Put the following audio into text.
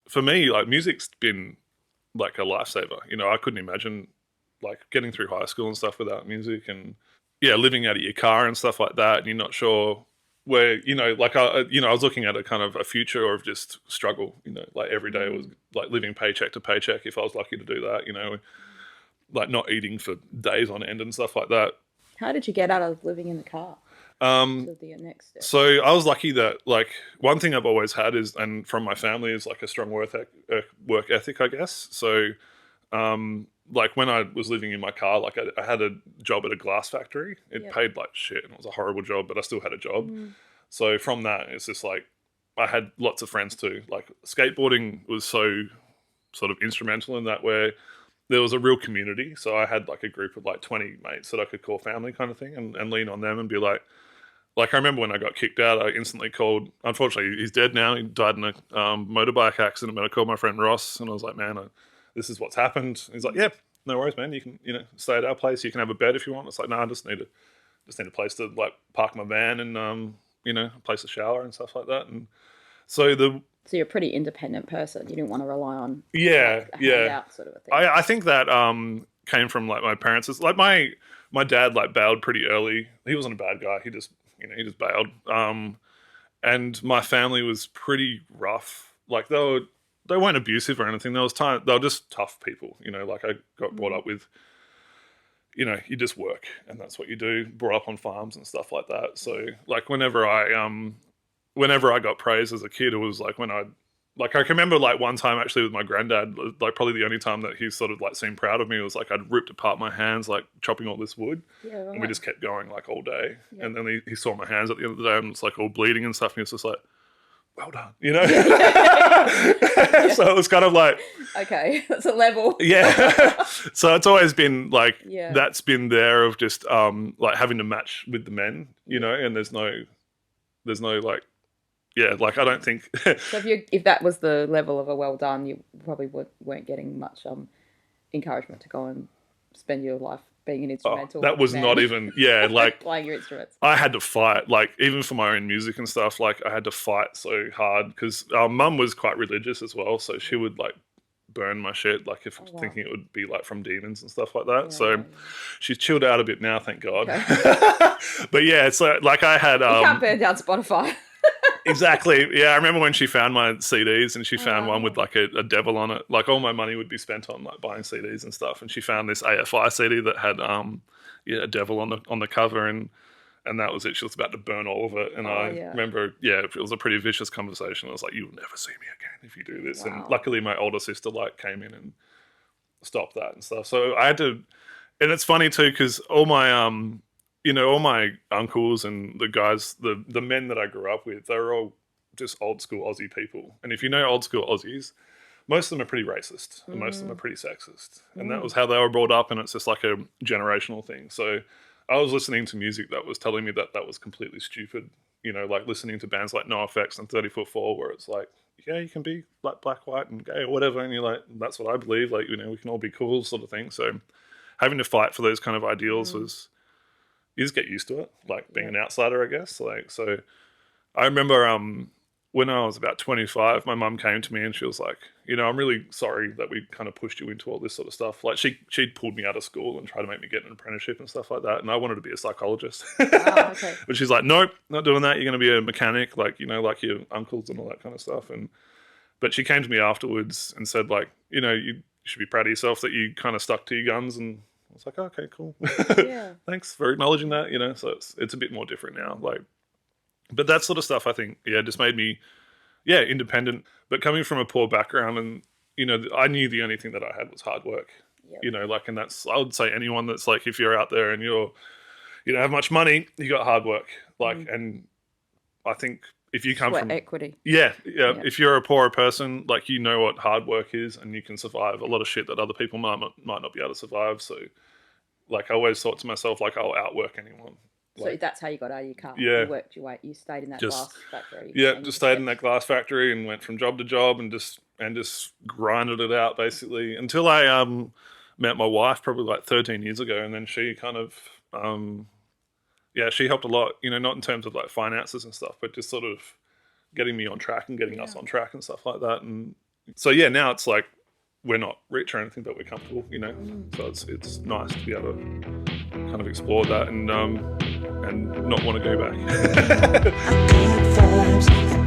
for me, like music's been like a lifesaver. You know, I couldn't imagine like getting through high school and stuff without music, and yeah, living out of your car and stuff like that. And you're not sure where, you know, like I was looking at a kind of a future of just struggle. You know, like every day was like living paycheck to paycheck if I was lucky to do that. You know, like not eating for days on end and stuff like that. How did you get out of living in the car Um, to the next step? so I was lucky that like one thing I've always had is, and from my family, is like a strong work ethic, I guess. So like when I was living in my car, like I had a job at a glass factory. It Yep. paid like shit, and it was a horrible job, but I still had a job. Mm. So from that, it's just like I had lots of friends too. Like skateboarding was so sort of instrumental in that, where there was a real community. So I had like a group of like 20 mates that I could call family kind of thing, and lean on them and be like I remember when I got kicked out, I instantly called. Unfortunately, he's dead now. He died in a motorbike accident. But I called my friend Ross, and I was like, "Man, this is what's happened." He's like, "Yeah, no worries, man. You can, stay at our place. You can have a bed if you want." It's like, "No, I just need a place to like park my van and a place to shower and stuff like that." And so So you're a pretty independent person. You didn't want to rely on yeah, like a yeah. handout sort of a thing. I think that came from like my parents. It's like my dad like bailed pretty early. He wasn't a bad guy. He just bailed. And my family was pretty rough. Like they weren't abusive or anything. There was time they were just tough people. You know, like I got brought up with. You know, you just work and that's what you do. Brought up on farms and stuff like that. So like whenever I got praise as a kid, it was like when I can remember like one time actually with my granddad, like probably the only time that he sort of like seemed proud of me was like I'd ripped apart my hands like chopping all this wood, Yeah, and we right. just kept going like all day. Yeah. And then he saw my hands at the end of the day and it's like all bleeding and stuff, and he was just like, "Well done," you know. Yeah. So it was kind of like, Okay, that's a level. yeah. So it's always been like Yeah. that's been there of just like having to match with the men, you know, and there's no like yeah, like I don't think So if that was the level of a well done, you probably weren't getting much encouragement to go and spend your life being an oh, instrumental that was man, not even yeah, like playing your instruments. I had to fight, like even for my own music and stuff, like I had to fight so hard because our mum was quite religious as well, so she would like burn my shit like if Oh, wow. thinking it would be like from demons and stuff like that. Yeah, So yeah, she's chilled out a bit now, thank God. Okay. But yeah, so like I had You can't burn down Spotify. exactly. Yeah, I remember when she found my CDs and she Oh, found one with wow. like a devil on it. Like all my money would be spent on like buying CDs and stuff. And she found this AFI CD that had a devil on the cover, and that was it. She was about to burn all of it. And Oh, I yeah. remember, yeah, it was a pretty vicious conversation. I was like, "You'll never see me again if you do this." And Wow. luckily my older sister like came in and stopped that and stuff. So I had to, and it's funny too because all my uncles and the guys, the men that I grew up with, they were all just old school Aussie people. And if you know old school Aussies, most of them are pretty racist and most of them are pretty sexist. And that was how they were brought up, and it's just like a generational thing. So I was listening to music that was telling me that that was completely stupid. You know, like listening to bands like NoFX and 30 Foot Fall, where it's like, yeah, you can be like black, white, and gay or whatever. And you're like, that's what I believe. Like, we can all be cool, sort of thing. So having to fight for those kind of ideals was, you just get used to it, like being Yeah. an outsider, I guess. Like, so I remember when I was about 25, my mum came to me and she was like, "I'm really sorry that we kind of pushed you into all this sort of stuff." Like she'd pulled me out of school and tried to make me get an apprenticeship and stuff like that. And I wanted to be a psychologist. Oh, okay. But she's like, "Nope, not doing that. You're going to be a mechanic, like, like your uncles and all that kind of stuff." But she came to me afterwards and said like, "You should be proud of yourself that you kind of stuck to your guns." And I was like, "Okay, cool. Yeah. Thanks for acknowledging that." So it's a bit more different now. Like, but that sort of stuff, I think, yeah, just made me, yeah, independent. But coming from a poor background, and I knew the only thing that I had was hard work. Yep. Like, and that's, I would say anyone that's like, if you're out there and you don't have much money, you got hard work. Like, and I think if you come Sweat from, equity. yeah, Yeah. if you're a poorer person, like what hard work is, and you can survive a lot of shit that other people might not be able to survive. So, like, I always thought to myself, like, I'll outwork anyone. So Like, that's how you got out of your car. yeah, You worked your way. You stayed in that just glass factory. yeah, And you just just stayed in kept. that glass factory and went from job to job and just grinded it out basically until I met my wife probably like 13 years ago, and then she kind of yeah, she helped a lot. Not in terms of like finances and stuff, but just sort of getting me on track and getting us Yeah. on track and stuff like that. And So yeah, now it's like we're not rich or anything, but we're comfortable, you know. So it's nice to be able to kind of explore that and not want to go back. Good vibes.